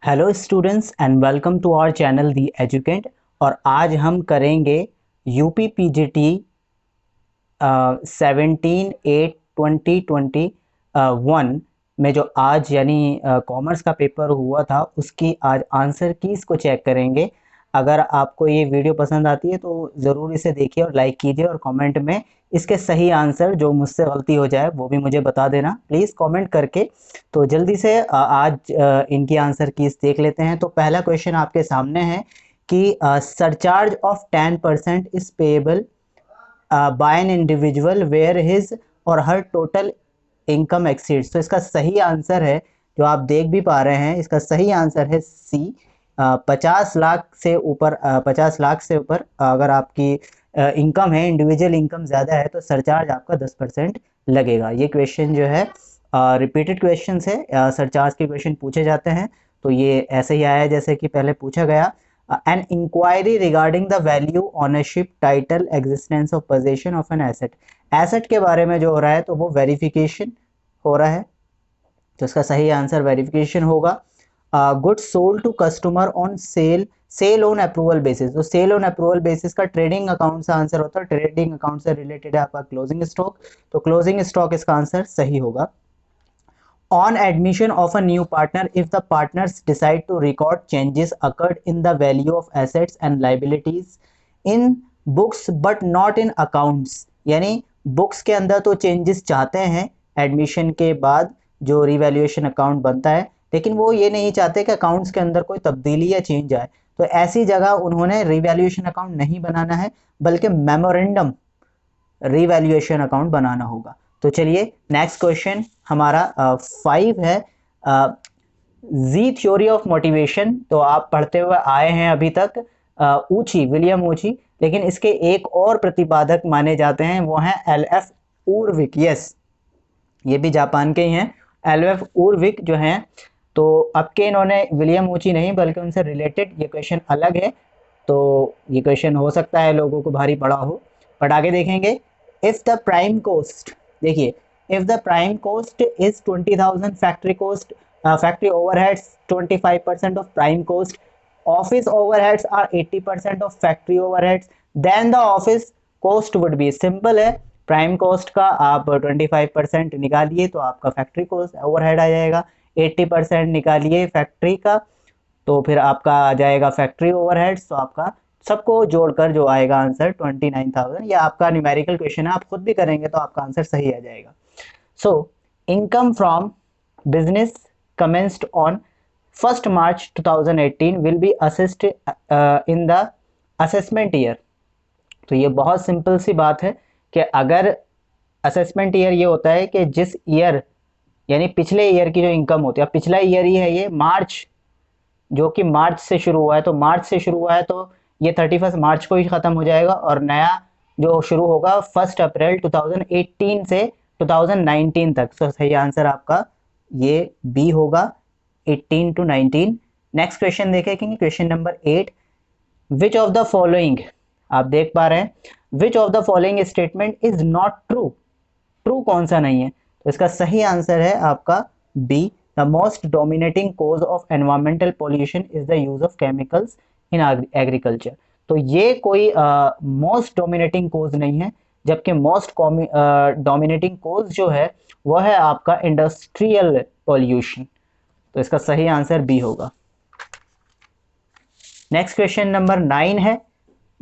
Hello students and welcome to our channel the educate. और आज हम करेंगे यूपी पीजीटी 17/8/2021 में जो आज यानी कॉमर्स का पेपर हुआ था उसकी आज आंसर कीज़ को चेक करेंगे। अगर आपको ये वीडियो पसंद आती है तो ज़रूर इसे देखिए और लाइक कीजिए और कमेंट में इसके सही आंसर जो मुझसे गलती हो जाए वो भी मुझे बता देना प्लीज़ कमेंट करके। तो जल्दी से आज इनकी आंसर कीज़ देख लेते हैं। तो पहला क्वेश्चन आपके सामने है कि surcharge of 10% is payable by an individual where his or her total income exceeds. तो इसका सही आंसर है जो आप देख भी पा रहे हैं, इसका सही आंसर है सी। 50 लाख से ऊपर 50 लाख से ऊपर अगर आपकी इनकम है, इंडिविजुअल इनकम ज़्यादा है तो सरचार्ज आपका 10% लगेगा। ये क्वेश्चन जो है रिपीटेड क्वेश्चन है, सरचार्ज के क्वेश्चन पूछे जाते हैं तो ये ऐसे ही आया जैसे कि पहले पूछा गया। An inquiry regarding the value ownership title existence of position of an asset. Asset के बारे में जो हो रहा है तो वो वेरिफिकेशन हो रहा है, तो इसका सही आंसर वेरिफिकेशन होगा। Goods sold to customer on sale on approval basis. तो सेल ऑन अप्रूवल बेसिस का ट्रेडिंग अकाउंट से आंसर होता है, ट्रेडिंग अकाउंट से रिलेटेड है आपका क्लोजिंग स्टॉक, तो क्लोजिंग स्टॉक इसका आंसर सही होगा। On admission of a new partner, if the partners decide to record changes occurred in the value of assets and liabilities in books but not in accounts, यानी books के अंदर तो changes चाहते हैं admission के बाद जो रिवैल्यूएशन अकाउंट बनता है, लेकिन वो ये नहीं चाहते कि अकाउंट्स के अंदर कोई तब्दीली या चेंज आए। तो ऐसी जगह उन्होंने रिवैल्यूएशन अकाउंट नहीं बनाना है बल्कि मेमोरेंडम रिवैल्यूएशन अकाउंट बनाना होगा। तो चलिए नेक्स्ट क्वेश्चन हमारा 5 है, जी थ्योरी ऑफ मोटिवेशन। तो आप पढ़ते हुए आए हैं अभी तक ऊची, विलियम ऊची, लेकिन इसके एक और प्रतिपादक माने जाते हैं, वो हैं एल.एफ. उर्विक। यस, ये भी जापान के ही हैं, एल.एफ. उर्विक जो हैं। तो अब के इन्होंने विलियम ऊची नहीं बल्कि उनसे रिलेटेड ये क्वेश्चन अलग है, तो ये क्वेश्चन हो सकता है लोगों को भारी पड़ा हो, बट आगे देखेंगे। इफ द प्राइम कोस्ट, देखिए, if the prime cost is 20,000, factory cost factory overheads 25% of prime cost, office overheads are 80% of factory overheads, then the office cost would be, simple है, प्राइम कोस्ट का आप 25% निकालिए तो आपका factory coast overhead आ जाएगा, 80% निकालिए factory का तो फिर आपका आ जाएगा फैक्ट्री ओवरहेड्स, तो आपका सबको जोड़कर जो आएगा आंसर 29,000। ये आपका न्यूमेरिकल क्वेश्चन है, आप खुद भी करेंगे तो आपका आंसर सही आ जाएगा। So income from business commenced on 1st March 2018 will be assessed in the assessment year। तो ये बहुत सिंपल सी बात है कि अगर असेसमेंट ईयर ये होता है कि जिस ईयर यानी पिछले ईयर की जो इनकम होती है, पिछला ईयर ही है ये मार्च, जो कि मार्च से शुरू हुआ है, तो मार्च से शुरू हुआ है तो ये 31 मार्च को ही ख़त्म हो जाएगा और नया जो शुरू होगा 1 अप्रैल 2018 से 2019 तक। तो सही आंसर आपका ये बी होगा, 18 to 19। नेक्स्ट क्वेश्चन देखेंगे, question number 8। Which of the following, आप देख पा रहे हैं, विच of the following statement is not true, true कौन सा नहीं है, तो इसका सही आंसर है आपका B. The most dominating cause of environmental pollution is the use of chemicals in agriculture. तो ये कोई मोस्ट डोमिनेटिंग कोज नहीं है, जबकि मोस्ट डोमिनेटिंग कोज जो है वो है आपका इंडस्ट्रियल पोल्यूशन, तो इसका सही आंसर बी होगा। नेक्स्ट क्वेश्चन नंबर 9 है,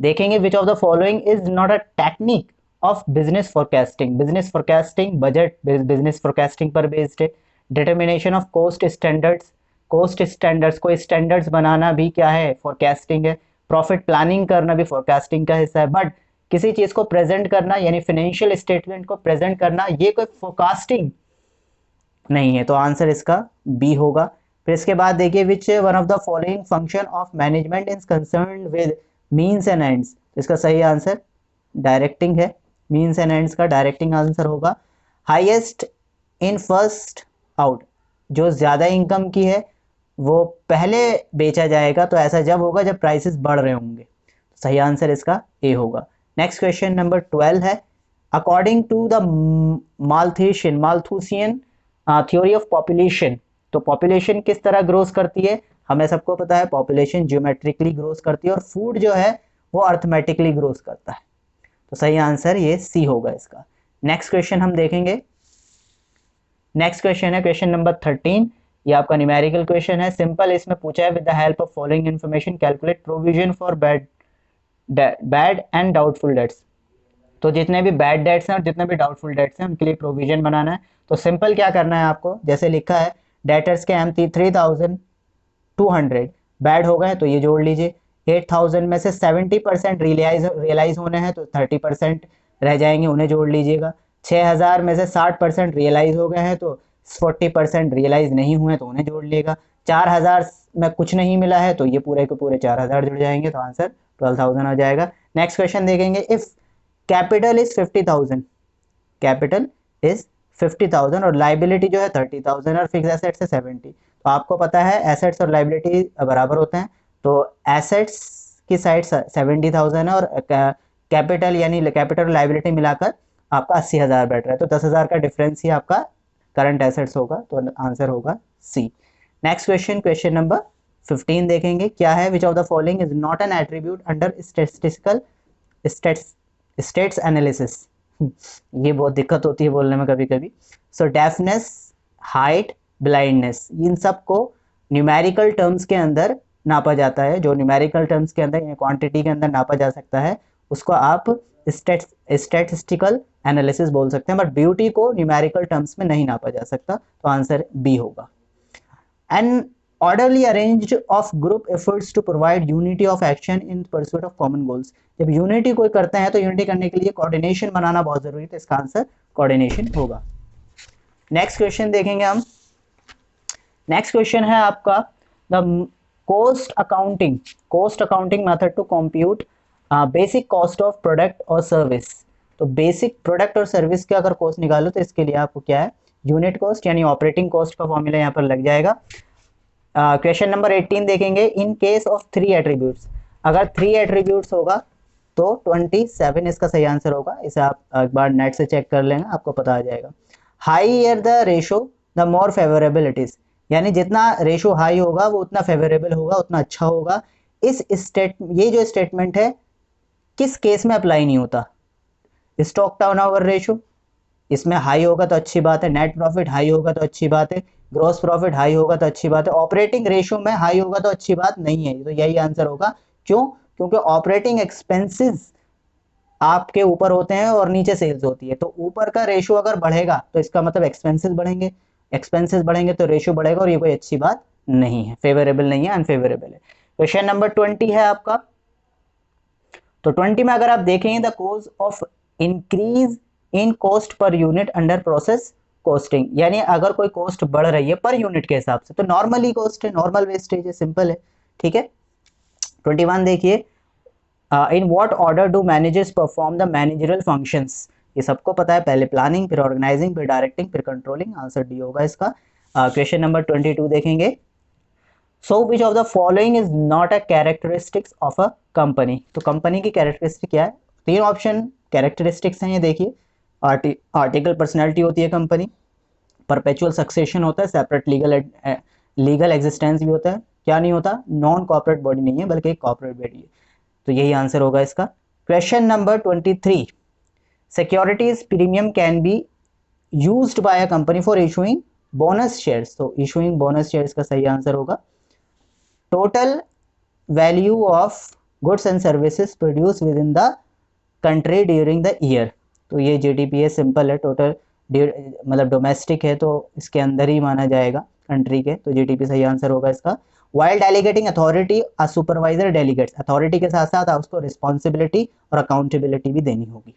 देखेंगे which of the following is not a technique of business forecasting. Business forecasting budget business forecasting पर बेस्ड है। Determination of cost standards, cost standards को स्टैंडर्ड्स बनाना भी क्या है, फोरकास्टिंग है। प्रॉफिट प्लानिंग करना भी फोरकास्टिंग का हिस्सा है, बट किसी चीज को प्रेजेंट करना यानी फाइनेंशियल स्टेटमेंट को प्रेजेंट करना ये कोई फोरकास्टिंग नहीं है, तो आंसर इसका बी होगा। फिर इसके बाद देखिए, which one of the following function of management is concern with means and ends, इसका सही आंसर डायरेक्टिंग है, मीन्स एंड एंड्स का डायरेक्टिंग आंसर होगा। हाईएस्ट इन फर्स्ट आउट, जो ज़्यादा इनकम की है वो पहले बेचा जाएगा, तो ऐसा जब होगा जब प्राइसेस बढ़ रहे होंगे, सही आंसर इसका ए होगा। नेक्स्ट क्वेश्चन नंबर 12 है, according to the Malthusian theory of population, तो पॉपुलेशन किस तरह ग्रोथ करती है, हमें सबको पता है पॉपुलेशन ज्योमेट्रिकली ग्रोथ करती है और फूड जो है वो अर्थमेटिकली ग्रोथ करता है। तो सही आंसर ये सी होगा इसका। नेक्स्ट क्वेश्चन हम देखेंगे। नेक्स्ट क्वेश्चन है क्वेश्चन नंबर 13। ये आपका न्यूमेरिकल क्वेश्चन है, सिंपल। इसमें पूछा है with the help of following information calculate provision for bad and doubtful debts. तो जितने भी बैड डेट्स हैं और जितने भी डाउटफुल डेट्स हैं उनके लिए प्रोविजन बनाना है। तो सिंपल क्या करना है आपको, जैसे लिखा है डेटर्स के एम 3200 बैड हो गए तो ये जोड़ लीजिए, 8000 में से 70% रियलाइज होने हैं तो 30% रह जाएंगे, उन्हें जोड़ लीजिएगा। 6000 में से 60% रियलाइज हो गए हैं तो 40% रियलाइज नहीं हुए तो उन्हें जोड़ लिएगा। 4000 में कुछ नहीं मिला है तो ये पूरे के पूरे 4000 जुड़ जाएंगे, तो आंसर 12000 हो जाएगा। नेक्स्ट क्वेश्चन देखेंगे, if capital is 50,000, capital is 50,000 और लाइबिलिटी जो है 30,000 और फिक्स एसेट्स है 70। तो आपको पता है एसेट्स और लाइबिलिटी बराबर होते हैं, तो एसेट्स की साइड 70,000 है और कैपिटल यानी कैपिटल और लाइबिलिटी मिलाकर आपका 80,000 बैठ रहा है, तो 10,000 का डिफरेंस ही आपका करंट एसेट्स होगा, तो आंसर होगा सी। नेक्स्ट क्वेश्चन, क्वेश्चन नंबर 15 देखेंगे, क्या है विच of the following is not an attribute under statistical states analysis. ये बहुत दिक्कत होती है बोलने में कभी कभी। सो डेफनेस, हाइट, ब्लाइंडनेस, इन सब को न्यूमेरिकल टर्म्स के अंदर नापा जाता है। जो न्यूमेरिकल टर्म्स के अंदर क्वांटिटी के अंदर नापा जा सकता है उसको आप स्टैटिस्टिकल एनालिसिस बोल सकते हैं, बट ब्यूटी को न्यूमेरिकल टर्म्स में नहीं नापा जा सकता, तो आंसर बी होगा। And orderly arranged of group efforts to provide unity of action in pursuit of common goals। जब यूनिटी कोई करते हैं तो यूनिटी करने के लिए कोऑर्डिनेशन बनाना बहुत जरूरी है, तो इसका आंसर कोऑर्डिनेशन होगा। नेक्स्ट क्वेश्चन देखेंगे हम। नेक्स्ट क्वेश्चन है आपका the cost accounting method to compute basic cost of product और सर्विस। तो बेसिक प्रोडक्ट और सर्विस के अगर कॉस्ट निकालो तो इसके लिए आपको क्या है, यूनिट कॉस्ट यानी ऑपरेटिंग कॉस्ट का फॉर्मूला यहाँ पर लग जाएगा। क्वेश्चन नंबर 18 देखेंगे, इन केस ऑफ 3 एट्रीब्यूट्स, अगर 3 एट्रीब्यूट्स होगा तो 27 इसका सही आंसर होगा। इसे आप एक बार नेट से चेक कर लेना, आपको पता आ जाएगा। Higher the ratio the more favourable it is, यानी जितना रेशो हाई होगा वो उतना फेवरेबल होगा, उतना अच्छा होगा। ये जो स्टेटमेंट है किस केस में अप्लाई नहीं होता, स्टॉक टर्नओवर रेशो, इसमें हाई होगा तो अच्छी बात है, नेट प्रॉफिट हाई होगा तो अच्छी बात है, ग्रॉस प्रॉफिट हाई होगा तो अच्छी बात है, ऑपरेटिंग रेशियो में हाई होगा तो अच्छी बात नहीं है, तो यही आंसर होगा। क्यों? क्योंकि ऑपरेटिंग एक्सपेंसेस आपके ऊपर होते हैं और नीचे सेल्स होती है, तो ऊपर का रेशियो अगर बढ़ेगा तो इसका मतलब एक्सपेंसेस बढ़ेंगे, एक्सपेंसेस बढ़ेंगे तो रेशियो बढ़ेगा, और ये कोई अच्छी बात नहीं है, फेवरेबल नहीं है, अनफेवरेबल है। क्वेश्चन नंबर 20 है आपका। तो 20 में अगर आप देखेंगे the cause of increase in cost per unit under process costing, यानी अगर कोई कॉस्ट बढ़ रही है पर यूनिट के हिसाब से तो नॉर्मली कॉस्ट है, नॉर्मल वेस्टेज है, सिंपल है, ठीक है। 21 देखिए, in what order do managers perform the managerial functions. ये सबको पता है, पहले प्लानिंग, फिर ऑर्गेनाइजिंग, फिर डायरेक्टिंग, फिर कंट्रोलिंग, आंसर डी होगा इसका। क्वेश्चन नंबर 22 देखेंगे, so which of the following is not a characteristics of a company. तो कंपनी की कैरेक्टरिस्टिक क्या है, 3 ऑप्शन कैरेक्टरिस्टिक्स हैं, ये देखिए। आर्टिकल पर्सनैलिटी होती है कंपनी, परपेचुअल सक्सेशन होता है, सेपरेट लीगल एग्जिस्टेंस भी होता है, क्या नहीं होता, नॉन कॉर्पोरेट बॉडी नहीं है बल्कि एक कॉर्पोरेट बॉडी है, तो यही आंसर होगा इसका। Question number 23, securities premium can be used by a company for issuing bonus shares. तो इशूइंग बोनस शेयर्स का सही आंसर होगा। Total value of goods and services produce with in the country during the year. तो ये GDP है, simple है, total मतलब domestic है तो इसके अंदर ही माना जाएगा कंट्री के, तो जीडीपी सही आंसर होगा इसका। While delegating authority a supervisor delegates, authority के साथ साथ उसको रिस्पॉन्सिबिलिटी और अकाउंटेबिलिटी भी देनी होगी,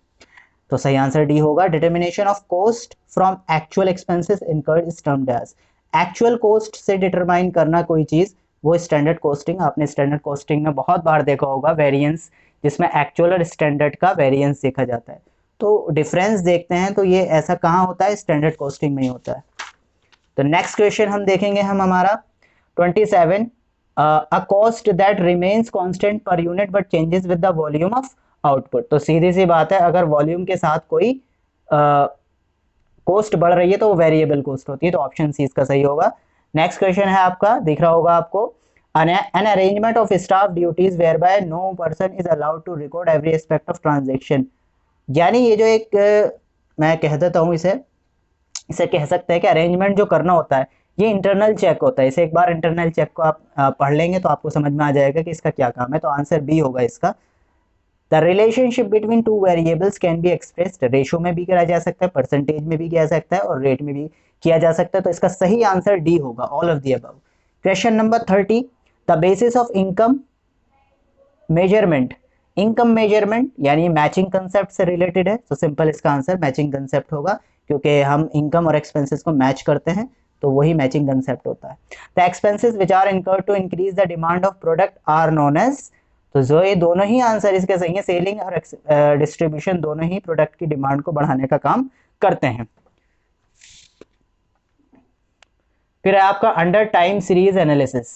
तो सही आंसर डी होगा। Determination of cost from actual expenses incurred is termed as, actual cost से डिटरमाइन करना कोई चीज वो स्टैंडर्ड कॉस्टिंग। आपने स्टैंडर्ड कॉस्टिंग में बहुत बार देखा होगा वेरिएंस, जिसमें एक्चुअल और स्टैंडर्ड का वेरिएंस देखा जाता है, तो डिफरेंस देखते हैं तो ये ऐसा कहाँ होता है, स्टैंडर्ड कॉस्टिंग में ही होता है। तो नेक्स्ट क्वेश्चन हम देखेंगे हम हमारा 27, a cost that remains constant per unit but changes with the volume of output. तो सीधी सी बात है, अगर वॉल्यूम के साथ कोई कॉस्ट बढ़ रही है तो वो वेरिएबल कॉस्ट होती है, तो ऑप्शन सी इसका सही होगा। नेक्स्ट क्वेश्चन है आपका, दिख रहा होगा आपको, an arrangement of staff duties whereby no person is allowed to record every aspect of transaction। यानी ये जो एक मैं कह देता हूँ इसे इसे कह सकते हैं कि अरेंजमेंट जो करना होता है ये इंटरनल चेक होता है। इसे एक बार इंटरनल चेक को आप पढ़ लेंगे तो आपको समझ में आ जाएगा कि इसका क्या काम है। तो आंसर बी होगा इसका। The relationship between two variables can be expressed, ratio में भी किया जा सकता है, परसेंटेज में भी किया जा सकता है और रेट में भी किया जा सकता है। तो इसका सही आंसर डी होगा, all of the above. Question number 30, the basis of income measurement. Income measurement यानी मैचिंग कंसेप्ट से रिलेटेड है, तो सिंपल इसका आंसर मैचिंग कंसेप्ट होगा, क्योंकि हम इनकम और एक्सपेंसेस को मैच करते हैं तो वही मैचिंग कंसेप्ट होता है। The expenses which are incurred to increase the demand of product are known as, तो जो ये दोनों ही आंसर इसके सही है, सेलिंग और डिस्ट्रीब्यूशन दोनों ही प्रोडक्ट की डिमांड को बढ़ाने का काम करते हैं। फिर है आपका under time series analysis.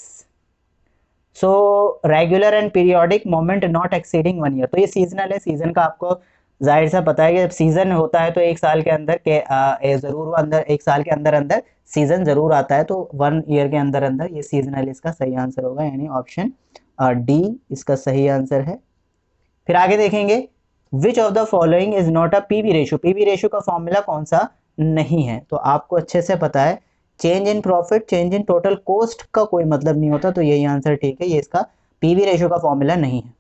So regular and periodic moment not exceeding 1 year, तो ये सीजनल है। सीजन का आपको जाहिर सा पता है कि जब सीजन होता है तो एक साल के अंदर के जरूर अंदर एक साल के अंदर अंदर सीजन जरूर आता है, तो 1 ईयर के अंदर अंदर ये सीजनल इसका सही आंसर होगा, यानी ऑप्शन डी इसका सही आंसर है। फिर आगे देखेंगे, which of the following is not a PV ratio. PV ratio का फॉर्मूला कौन सा नहीं है, तो आपको अच्छे से पता है change in profit change in total cost का कोई मतलब नहीं होता, तो यही आंसर ठीक है, ये इसका पीवी रेशो का फॉर्मूला नहीं है।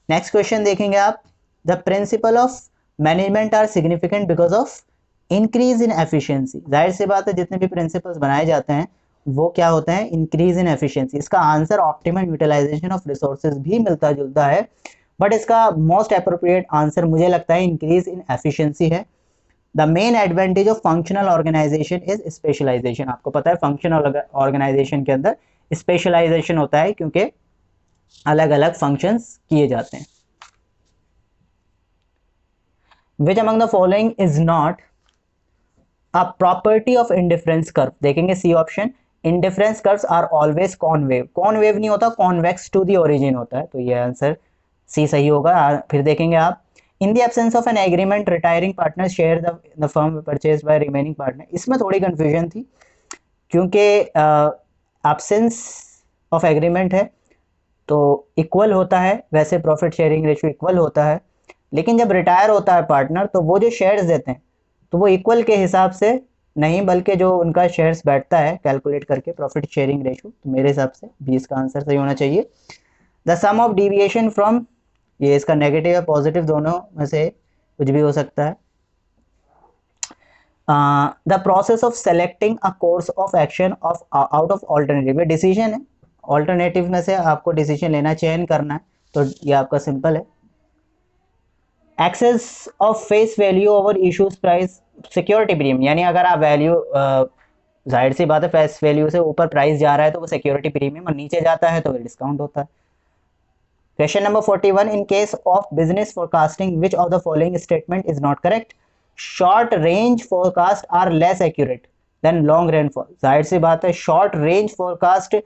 नेक्स्ट क्वेश्चन देखेंगे आप, the principle of management are significant because of increase in efficiency. जाहिर सी बात है जितने भी प्रिंसिपल्स बनाए जाते हैं वो क्या होता है, इंक्रीज इन एफिशिएंसी। इसका answer optimum utilisation of resources भी मिलता जुलता है, बट इसका मोस्ट अप्रोप्रिएट आंसर मुझे लगता है इंक्रीज इन एफिशिएंसी है। The main advantage of functional organisation is specialisation. आपको पता है फंक्शनल ऑर्गेनाइजेशन के अंदर स्पेशलाइजेशन होता है, क्योंकि अलग अलग फंक्शंस किए जाते हैं। Which among the following is not a property of indifference curve. देखेंगे C option, indifference curves are always concave. Concave नहीं होता, कॉन्वेक्स टू द ओरिजिन होता है, तो ये आंसर सी सही होगा। फिर देखेंगे आप, in the absence of an agreement retiring partner share the firm purchase by remaining partner. इसमें थोड़ी कंफ्यूजन थी, क्योंकि एब्सेंस ऑफ एग्रीमेंट है तो इक्वल होता है, वैसे प्रॉफिट शेयरिंग रेशियो इक्वल होता है, लेकिन जब रिटायर होता है पार्टनर तो वो जो शेयर्स देते हैं तो वो इक्वल के हिसाब से नहीं, बल्कि जो उनका शेयर्स बैठता है कैलकुलेट करके प्रॉफिट शेयरिंग रेशियो, तो मेरे हिसाब से 20 का आंसर सही होना चाहिए। The sum of deviation from, ये इसका नेगेटिव या पॉजिटिव दोनों में से कुछ भी हो सकता है। The process of selecting a course of action of out of alternative, ये डिसीजन है, ऑल्टरनेटिव में से आपको डिसीजन लेना, चयन करना है, तो ये आपका सिंपल है। Excess of face value over issues price security premium, यानी अगर आप वैल्यू जाहिर सी बात है फेस वैल्यू से ऊपर प्राइस जा रहा है तो वो सिक्योरिटी प्रीमियम, और नीचे जाता है तो डिस्काउंट होता है। Question number 41, in case of business forecasting which of the following statement is not correct. Short range forecast are less accurate than long rainfall. जाहिर सी बात है शॉर्ट रेंज फोरकास्ट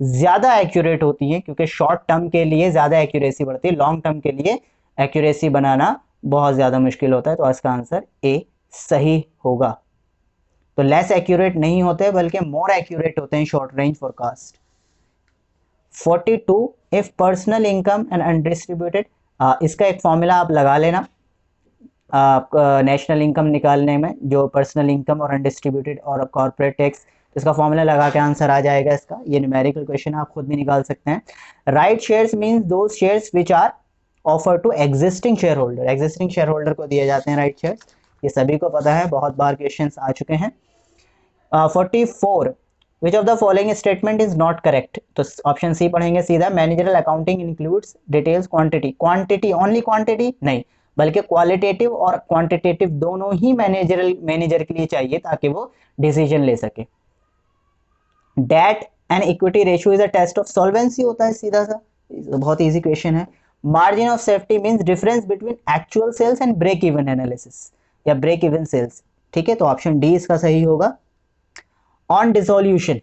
ज्यादा एक्यूरेट होती है, क्योंकि शॉर्ट टर्म के लिए ज्यादा एक्यूरेसी बढ़ती है, लॉन्ग टर्म के लिए एक्यूरेसी बनाना बहुत ज्यादा मुश्किल होता है, तो इसका आंसर ए सही होगा। तो लेस एक्यूरेट नहीं होते बल्कि मोर एक्यूरेट होते हैं short range forecast. 42, if personal income and undistributed, इसका एक फॉर्मूला आप लगा लेना नेशनल इनकम निकालने में, जो पर्सनल इनकम और अनडिस्ट्रीब्यूटेड और कॉर्पोरेट टैक्स, इसका फॉर्मूला लगा के आंसर आ जाएगा इसका। ये न्यूमेरिकल क्वेश्चन आप खुद भी निकाल सकते हैं। Right shares means those shares which are offer to existing share holder, existing share holder को दिए जाते हैं राइट शेयर्स, ये सभी को पता है, बहुत बार क्वेश्चंस आ चुके हैं। 44, विच of the following statement is not correct, तो ऑप्शन सी पढ़ेंगे सीधा, managerial accounting includes details quantity. Quantity only quantity नहीं, बल्कि क्वालिटेटिव और क्वांटिटेटिव दोनों ही मैनेजर के लिए चाहिए ताकि वो डिसीजन ले सके। Debt and equity ratio is a test of solvency होता है, सीधा सा, बहुत इजी क्वेश्चन है। Margin of safety means difference between actual sales and break even analysis या ब्रेक इवन सेल्स, ठीक है, तो ऑप्शन डी इसका सही होगा। On dissolution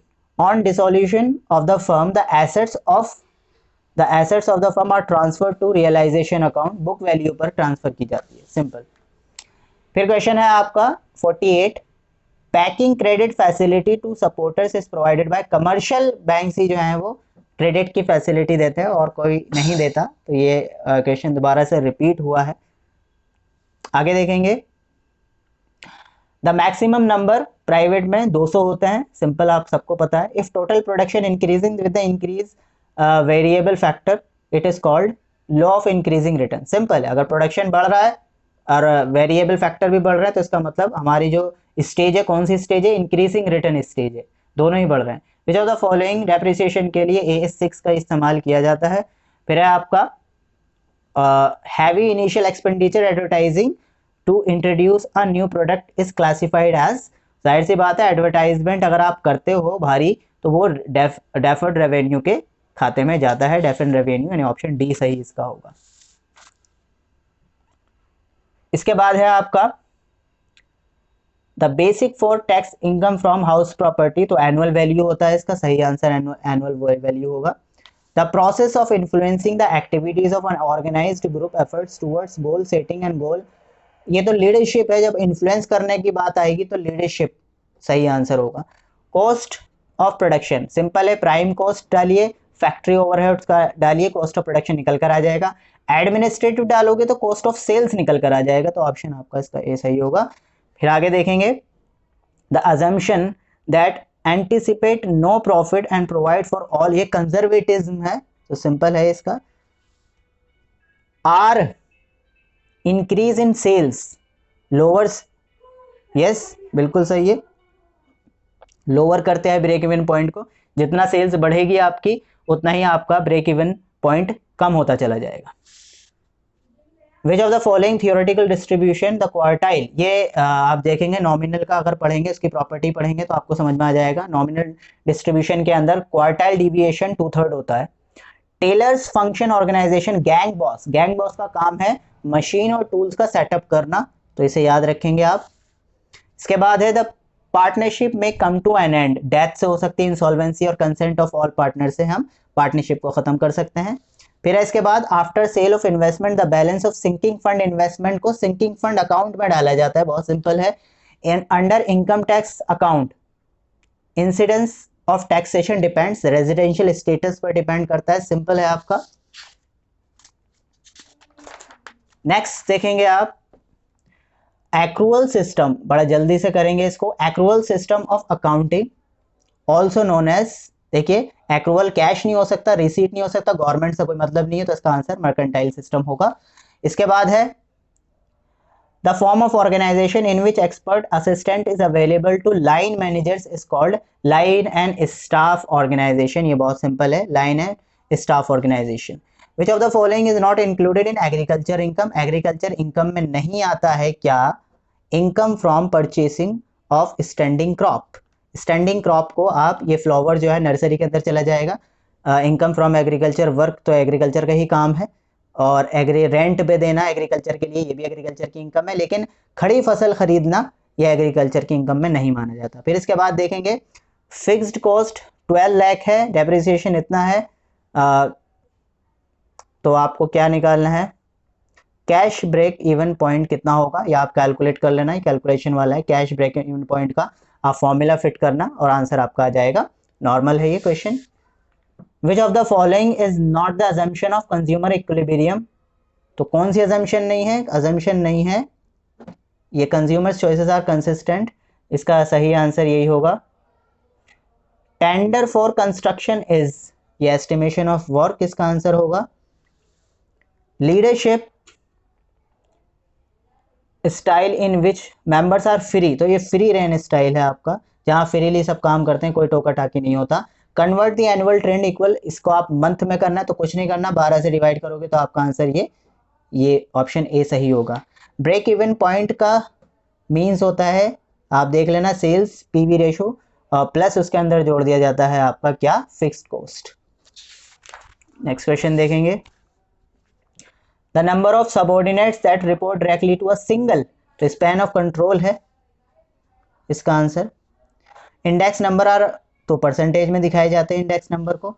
of the firm the assets of the firm are transfer to realisation account, book value पर transfer की जाती है, सिंपल। फिर क्वेश्चन है आपका 48, packing credit facility to supporters is provided by commercial bank ही जो है वो क्रेडिट की फैसिलिटी देते हैं और कोई नहीं देता। तो ये क्वेश्चन दोबारा से रिपीट हुआ है। आगे देखेंगे, द मैक्सिमम नंबर प्राइवेट में 200 होते हैं, सिंपल आप सबको पता है। If total production increasing with the increase variable factor it is called law of increasing return. Simple है, अगर प्रोडक्शन बढ़ रहा है और वेरिएबल फैक्टर भी बढ़ रहा है तो इसका मतलब हमारी जो स्टेज है, कौन सी स्टेज है, इंक्रीजिंग रिटर्न स्टेज है, दोनों ही बढ़ रहे हैं। विच ऑफ द फॉलोइंग डेप्रिसिएशन के लिए AS6 का इस्तेमाल किया जाता है। फिर है आपका heavy initial expenditure advertising to introduce a new product is classified as. जाहिर सी बात है, एडवर्टाइजमेंट अगर आप करते हो भारी तो वो डेफर्ड रेवेन्यू के खाते में जाता है, डेफर्ड रेवेन्यू, यानी ऑप्शन डी सही इसका होगा। इसके बाद है आपका the basic for tax income from house property, तो एनुअल वैल्यू होता है इसका, सही आंसर एनुअल वैल्यू होगा। The process of influencing the activities of an organized group efforts towards goal setting and goal, ये तो लीडरशिप है, जब इन्फ्लुएंस करने की बात आएगी तो लीडरशिप सही आंसर होगा। कॉस्ट ऑफ प्रोडक्शन, सिंपल है, प्राइम कॉस्ट डालिए, फैक्ट्री ओवरहेड्स का डालिए, कॉस्ट ऑफ प्रोडक्शन निकल कर आ जाएगा। एडमिनिस्ट्रेटिव डालोगे तो कॉस्ट ऑफ सेल्स निकल कर आ जाएगा, तो ऑप्शन आपका इसका ए सही होगा। फिर आगे देखेंगे, the assumption that anticipate no profit and provide for all, ये कंजर्वेटिज्म है, तो सिंपल है इसका। Are increase in sales lowers, yes बिल्कुल सही है, लोअर करते हैं ब्रेक इवन पॉइंट को, जितना सेल्स बढ़ेगी आपकी उतना ही आपका ब्रेक इवन पॉइंट कम होता चला जाएगा। विच of the following theoretical distribution the quartile, ये आप देखेंगे नॉमिनल का अगर पढ़ेंगे, इसकी प्रॉपर्टी पढ़ेंगे तो आपको समझ में आ जाएगा। नॉमिनल डिस्ट्रीब्यूशन के अंदर क्वार्टाइल डिविएशन 2/3 होता है। Taylor's function organisation, gang boss का काम है मशीन और टूल्स का सेटअप करना, तो इसे याद रखेंगे आप। इसके बाद है द पार्टनरशिप में come to an end, death से हो सकती है, इंसॉल्वेंसी और कंसेंट ऑफ ऑल पार्टनर से हम पार्टनरशिप को खत्म कर सकते हैं। फिर इसके बाद after sale of investment the balance of sinking fund, investment को सिंकिंग फंड अकाउंट में डाला जाता है, बहुत सिंपल है। Under income tax account incidence of taxation depends, residential status पर डिपेंड करता है, सिंपल है आपका। नेक्स्ट देखेंगे आप एक्रूअल सिस्टम, बड़ा जल्दी से करेंगे इसको। Accrual system of accounting also known as, देखिए एक्रूअल कैश नहीं हो सकता, रिसीट नहीं हो सकता, गवर्नमेंट से कोई मतलब नहीं है, तो इसका आंसर मर्केंटाइल सिस्टम होगा। इसके बाद है the form of organisation in which expert assistant is available to line managers is called line and staff organisation, ये बहुत सिंपल है, line and staff organisation. Which of the following is not included in agriculture income, agriculture income में नहीं आता है क्या, income from purchasing of standing crop, standing crop को आप, ये फ्लावर जो है नर्सरी के अंदर चला जाएगा। इनकम फ्रॉम एग्रीकल्चर वर्क, तो एग्रीकल्चर का ही काम है, और एग्री रेंट पे देना एग्रीकल्चर के लिए, ये भी एग्रीकल्चर की इनकम है, लेकिन खड़ी फसल खरीदना ये एग्रीकल्चर की इनकम में नहीं माना जाता। फिर इसके बाद देखेंगे फिक्स्ड कॉस्ट 12 लाख है, डेप्रिसिएशन इतना है, तो आपको क्या निकालना है, कैश ब्रेक इवन पॉइंट कितना होगा, या आप कैलकुलेट कर लेना, कैलकुलेशन वाला है, कैश ब्रेक इवन पॉइंट का आप फॉर्मूला फिट करना और आंसर आपका आ जाएगा। नॉर्मल है ये question. Which of the following is not the assumption of consumer equilibrium, तो कौन सी अजम्पशन नहीं है, अजम्पशन नहीं है ये, कंज्यूमर्स चॉइसेस आर कंसिस्टेंट, इसका सही आंसर यही होगा। टेंडर फॉर कंस्ट्रक्शन इज, ये एस्टिमेशन ऑफ वर्क, इसका आंसर होगा। Leadership style in which members are free, तो ये फ्री रेन स्टाइल है आपका, जहाँ फ्रीली सब काम करते हैं, कोई टोका टाकी नहीं होता। Convert the annual trend equal, इसको आप मंथ में करना है तो कुछ नहीं करना, 12 से डिवाइड करोगे तो आपका आंसर ये ऑप्शन ए सही होगा। ब्रेक इवन पॉइंट का मीन्स होता है, आप देख लेना, सेल्स पीवी रेशो प्लस उसके अंदर जोड़ दिया जाता है आपका क्या, फिक्स्ड कॉस्ट। नेक्स्ट क्वेश्चन देखेंगे, the number of subordinates that report directly to a single, तो स्पैन ऑफ कंट्रोल है इसका आंसर। इंडेक्स नंबर आर, तो परसेंटेज में दिखाए जाते हैं इंडेक्स नंबर को।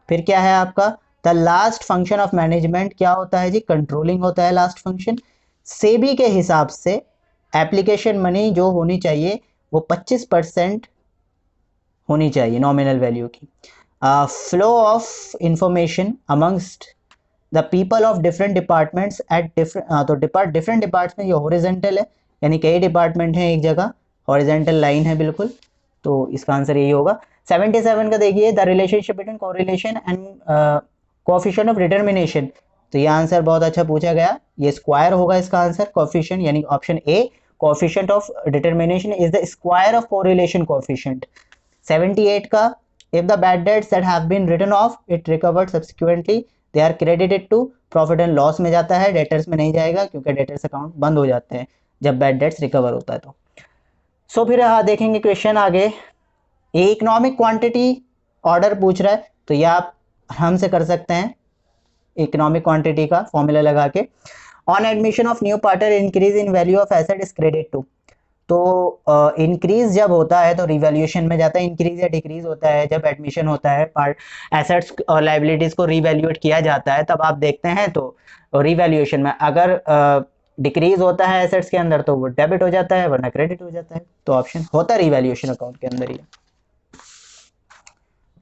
फिर क्या है आपका, the last function of management क्या होता है जी, कंट्रोलिंग होता है लास्ट फंक्शन। सेबी के हिसाब से एप्लीकेशन मनी जो होनी चाहिए वो 25% होनी चाहिए नॉमिनल वैल्यू की। Flow of information amongst the people of different departments at different, तो डिफरेंट डिपार्टमेंट, ये हॉरिजेंटल है यानी कई डिपार्टमेंट हैं एक जगह, हॉरिजेंटल लाइन है बिल्कुल, तो इसका आंसर यही होगा। 77 का देखिए, the relationship between correlation and coefficient of determination, तो ये आंसर बहुत अच्छा पूछा गया, ये स्क्वायर होगा इसका आंसर, कोएफिशिएंट यानी option A, coefficient of determination is the square of correlation coefficient. 78 का, if the bad debts that have been written off it recovered subsequently they are credited to profit and loss में जाता है, debtors में नहीं जाएगा क्योंकि debtors account बंद हो जाते हैं जब बैड डेट्स रिकवर होता है। तो सो फिर देखेंगे क्वेश्चन आगे, इकोनॉमिक क्वांटिटी ऑर्डर पूछ रहा है, तो ये आप आराम से कर सकते हैं इकोनॉमिक क्वांटिटी का फॉर्मूला लगा के। On admission of new partner increase in value of asset is credit to, तो इंक्रीज जब होता है तो रिवैल्यूएशन में जाता है, इंक्रीज या डिक्रीज होता है जब एडमिशन होता है, पार्ट एसेट्स और लाइबिलिटीज को रिवैल्यूएट किया जाता है तब आप देखते हैं, तो रिवैल्यूएशन में अगर डिक्रीज होता है एसेट्स के अंदर तो वो डेबिट हो जाता है वरना क्रेडिट हो जाता है, तो ऑप्शन होता है रिवैल्यूएशन अकाउंट के अंदर ही।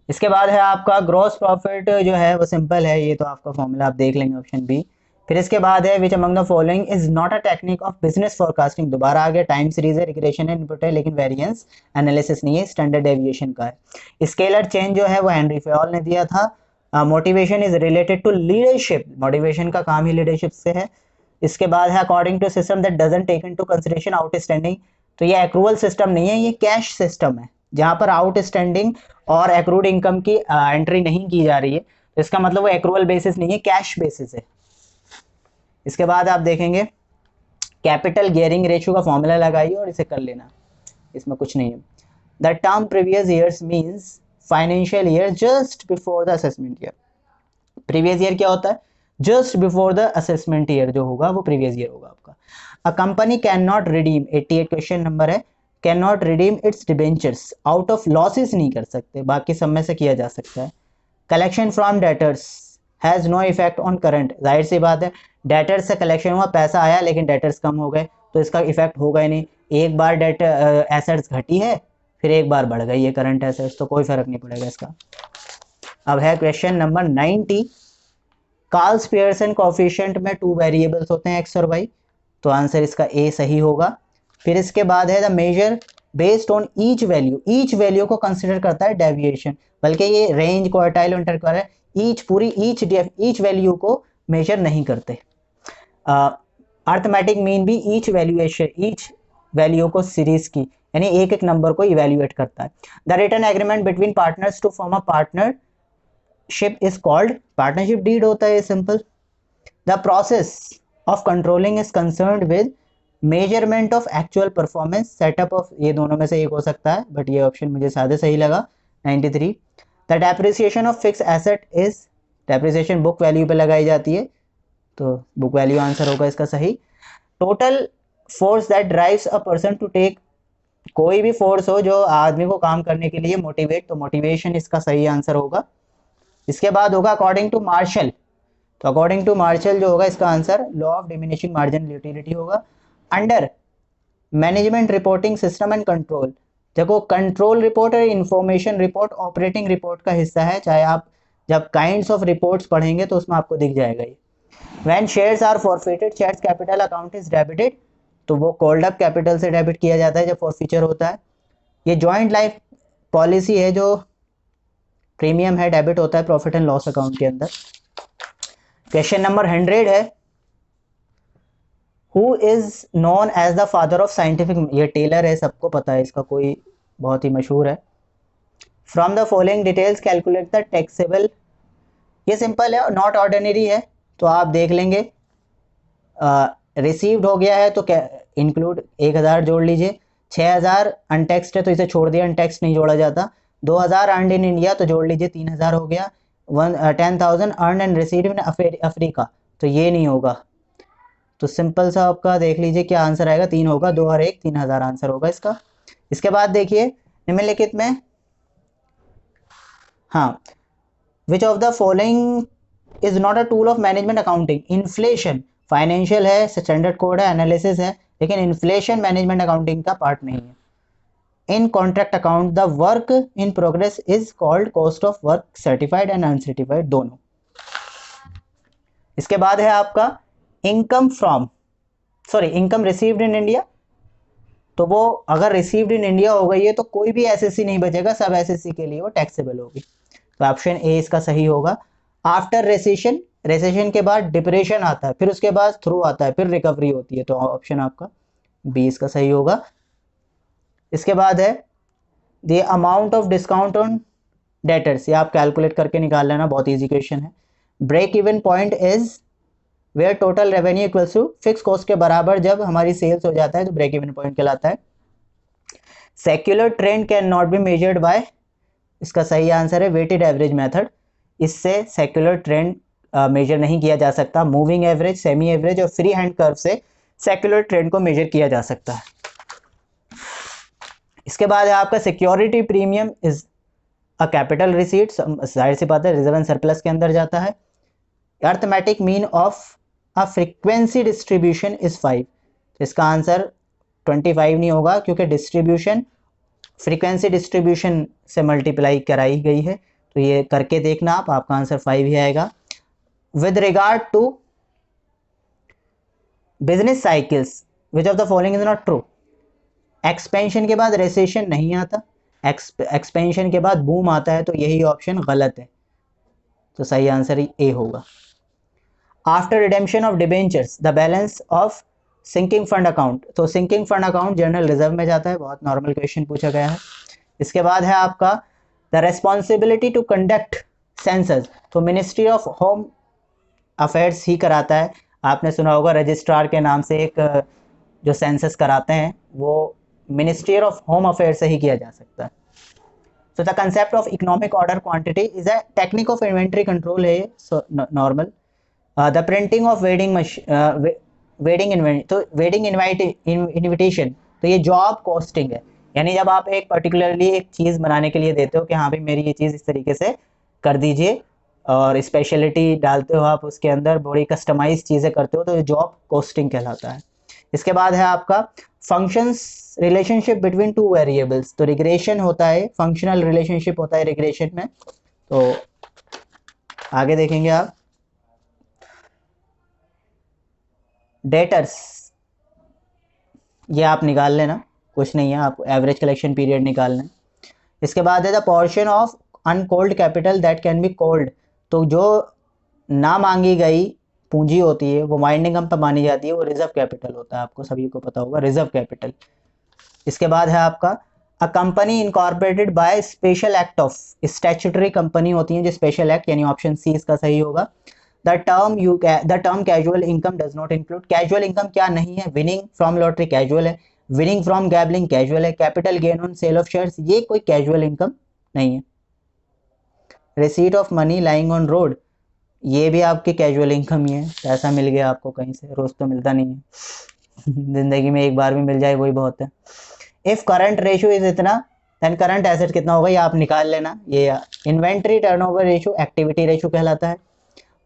इसके बाद है आपका ग्रॉस प्रॉफिट जो है वो सिंपल है, ये तो आपका फॉर्मूला आप देख लेंगे ऑप्शन बी। फिर इसके बाद है विच among the following is not a technique of business forecasting, दोबारा आ गया, टाइम सीरीज है, रिग्रेशन है, इनपुट है, लेकिन वेरिएंस एनालिसिस नहीं है, स्टैंडर्ड डेविएशन का है। स्केलर चेंज जो है वो हेनरी फेयोल ने दिया था। Motivation is related to leadership, motivation का काम ही लीडरशिप से है। इसके बाद है according to system that doesn't take into consideration outstanding, तो ये एक्रूवल सिस्टम नहीं है, ये कैश सिस्टम है जहां पर आउटस्टैंडिंग और एक्रूड इनकम की एंट्री नहीं की जा रही है, तो इसका मतलब वो एक्रूवल बेसिस नहीं है, कैश बेसिस है। इसके बाद आप देखेंगे कैपिटल गियरिंग रेशियो का फॉर्मूला लगाइए और इसे कर लेना, इसमें कुछ नहीं है। The term previous years means financial year just before the assessment year, previous year क्या होता है, just before the assessment year जो होगा वो प्रीवियस ईयर होगा आपका। A company can not redeem, 88 question number है, can not redeem its debentures out of losses, नहीं कर सकते, बाकी सब में से किया जा सकता है। Collection from debtors has no effect on current, जाहिर सी बात है डेटर्स से कलेक्शन हुआ, पैसा आया लेकिन डेटर्स कम हो गए तो इसका इफेक्ट होगा ही नहीं, एक बार डेटर एसेट्स घटी है फिर एक बार बढ़ गई है करंट एसेट्स, तो कोई फर्क नहीं पड़ेगा इसका। अब है question number 90, Carl's Pearson coefficient में 2 वेरिएबल्स होते हैं एक्स और वाई, तो आंसर इसका ए सही होगा। फिर इसके बाद है the measure based on each value को कंसिडर करता है डेविएशन, बल्कि ये range quartile interquartile each value को मेजर नहीं करते। अर्थमेटिक मीन भी ईच वैल्यू को सीरीज की यानी एक एक नंबर को इवेल्युएट करता है। The written agreement between partners to form a partnership is called, partnership deed होता है simple. The process of controlling is concerned with measurement of actual performance setup of, ये दोनों में से एक हो सकता है बट ये ऑप्शन मुझे ज्यादा सही लगा 93। The depreciation of fix asset is, depreciation book value पे लगाई जाती है तो बुक वैल्यू आंसर होगा इसका सही। Total force that drives a person to take, कोई भी फोर्स हो जो आदमी को काम करने के लिए मोटिवेट, तो मोटिवेशन इसका सही आंसर होगा। इसके बाद होगा अकॉर्डिंग टू मार्शल, तो अकॉर्डिंग टू मार्शल जो होगा इसका answer law of diminishing marginal utility होगा। Under management reporting system and control, देखो कंट्रोल रिपोर्ट और इंफॉर्मेशन रिपोर्ट ऑपरेटिंग रिपोर्ट का हिस्सा है, चाहे आप जब काइंड्स ऑफ रिपोर्ट्स पढ़ेंगे तो उसमें आपको दिख जाएगा ये। When shares are forfeited shares capital account is debited, तो वो कॉल्ड अप कैपिटल से डेबिट किया जाता है जब फॉरफीचर होता है। ये जॉइंट लाइफ पॉलिसी है जो प्रीमियम है डेबिट होता है प्रॉफिट एंड लॉस अकाउंट के अंदर। क्वेश्चन नंबर 100 है, who is known as the father of scientific, ये टेलर है सबको पता है इसका, कोई बहुत ही मशहूर है। From the following details calculate the taxable, ये सिंपल है और नॉट ऑर्डिनरी है तो आप देख लेंगे। रिसीव्ड हो गया है तो इंक्लूड 1000 जोड़ लीजिए, 6000 अनटैक्सड है तो इसे छोड़ दिया, अनटैक्सड नहीं जोड़ा जाता। 2000 अर्नड इन इंडिया तो जोड़ लीजिए 3000 हो गया। 10,000 earn and received in Africa, तो ये नहीं होगा, तो सिंपल सा आपका देख लीजिए क्या आंसर आएगा, 3 होगा, 2 और 1 3000 आंसर होगा इसका। इसके बाद देखिए निम्नलिखित में, हाँ, विच of the following is not a tool of management accounting, inflation financial है, स्टैंडर्ड कोड है, एनालिसिस है, लेकिन इन्फ्लेशन मैनेजमेंट अकाउंटिंग का पार्ट नहीं है। इन contract account the work in progress is called cost of work certified and uncertified दोनों। इसके बाद है आपका income from income received in India. तो वो अगर रिसीव्ड इन इंडिया हो गई है तो कोई भी एसएससी नहीं बचेगा, सब एसएससी के लिए वो टैक्सेबल होगी। तो ऑप्शन ए इसका सही होगा। आफ्टर रेसेशन, रेसेशन के बाद डिप्रेशन आता है, फिर उसके बाद थ्रू आता है, फिर रिकवरी होती है, तो ऑप्शन आपका बी इसका सही होगा। इसके बाद है the amount of discount on debtors, ये आप कैलकुलेट करके निकाल लेना, बहुत ईजी क्वेश्चन है। Break even point is where total revenue equals to fix cost के बराबर जब हमारी सेल्स हो जाता है तो ब्रेक इवन पॉइंट कहलाता है। Secular trend can not be measured by, इसका सही आंसर है वेटेड एवरेज मेथड। इससे सेक्युलर ट्रेंड मेजर नहीं किया जा सकता। मूविंग एवरेज, सेमी एवरेज और फ्री हैंड कर्व से सेक्युलर ट्रेंड को मेजर किया जा सकता है। इसके बाद है आपका security premium is a capital receipt, जाहिर सी बात है रिजर्व एंड सरप्लस के अंदर जाता है। Arithmetic mean of a frequency distribution is 5, तो इसका आंसर 25 नहीं होगा क्योंकि डिस्ट्रीब्यूशन फ्रीक्वेंसी डिस्ट्रीब्यूशन से मल्टीप्लाई कराई गई है, तो ये करके देखना आप, आपका आंसर 5 ही आएगा। With regard to business cycles which of the following is not true, expansion के बाद रेसेशन नहीं आता, एक्सपेंशन के बाद बूम आता है, तो यही ऑप्शन गलत है, तो सही आंसर ए होगा। After redemption of debentures the balance of sinking fund account, तो sinking fund account general reserve में जाता है, बहुत नॉर्मल क्वेश्चन पूछा गया है। इसके बाद है आपका the responsibility to conduct census, तो मिनिस्ट्री ऑफ होम अफेयर्स ही कराता है। आपने सुना होगा रजिस्ट्रार के नाम से एक जो सेंसस कराते हैं वो मिनिस्ट्री ऑफ होम अफेयर्स से ही किया जा सकता है। So the concept of economic order quantity is a technique of inventory control है, normal. The printing of wedding invitation, तो ये जॉब कॉस्टिंग है, यानी जब आप एक पर्टिकुलरली एक चीज़ बनाने के लिए देते हो कि हाँ भाई मेरी ये चीज़ इस तरीके से कर दीजिए और स्पेशलिटी डालते हो आप उसके अंदर, बड़ी कस्टमाइज चीज़ें करते हो, तो ये जॉब कॉस्टिंग कहलाता है। इसके बाद है आपका functions relationship between two variables, तो रिग्रेशन होता है, फंक्शनल रिलेशनशिप होता है रिग्रेशन में। तो आगे देखेंगे आप डेटर्स, ये आप निकाल लेना, कुछ नहीं है, आपको एवरेज कलेक्शन पीरियड निकालना है। इसके बाद है the portion of uncalled capital that can be called, तो जो ना मांगी गई पूंजी होती है वो वाइंडिंग अप पर मानी जाती है, वो रिजर्व कैपिटल होता है, आपको सभी को पता होगा रिजर्व कैपिटल। इसके बाद है आपका a company incorporated by special act of, statutory company होती है जो स्पेशल एक्ट, यानी ऑप्शन सी इसका सही होगा। The term casual income does not include, casual income क्या नहीं है, विनिंग फ्रॉम लॉटरी कैजुअल है, विनिंग फ्रॉम गैम्बलिंग कैजुअल है, capital gain on sale of shares ये कोई कैजुअल इनकम नहीं है। Receipt of money lying on road, ये भी आपकी कैजुअल इनकम ही है, पैसा मिल गया आपको कहीं से, रोज तो मिलता नहीं है जिंदगी में एक बार भी मिल जाए वही बहुत है। इफ करंट रेशियो इज इतना देन करंट एसेट कितना होगा, ये आप निकाल लेना। ये inventory turnover ratio activity ratio कहलाता है।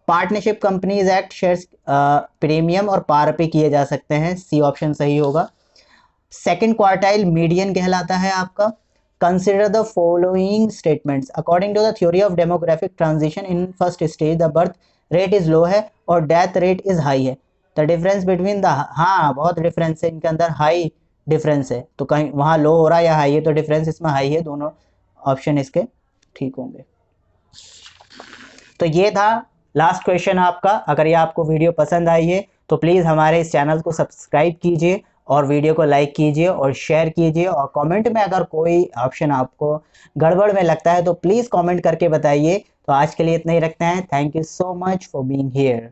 Partnership companies act shares premium और पार पे किए जा सकते हैं, सी ऑप्शन सही होगा। सेकंड क्वार्टाइल मीडियन कहलाता है आपका। Consider the following statements according to the theory of demographic transition in first stage the birth rate is low है और डेथ रेट इज हाई है, द डिफरेंस बिटवीन द, हाँ बहुत डिफरेंस है इनके अंदर, हाई डिफरेंस है, तो कहीं वहाँ लो हो रहा है या हाई है, तो डिफरेंस इसमें हाई है, दोनों ऑप्शन इसके ठीक होंगे। तो ये था लास्ट क्वेश्चन आपका। अगर ये आपको वीडियो पसंद आई है तो प्लीज़ हमारे इस चैनल को सब्सक्राइब कीजिए और वीडियो को लाइक कीजिए और शेयर कीजिए, और कमेंट में अगर कोई ऑप्शन आपको गड़बड़ में लगता है तो प्लीज़ कमेंट करके बताइए। तो आज के लिए इतना ही रखते हैं। Thank you so much for being here.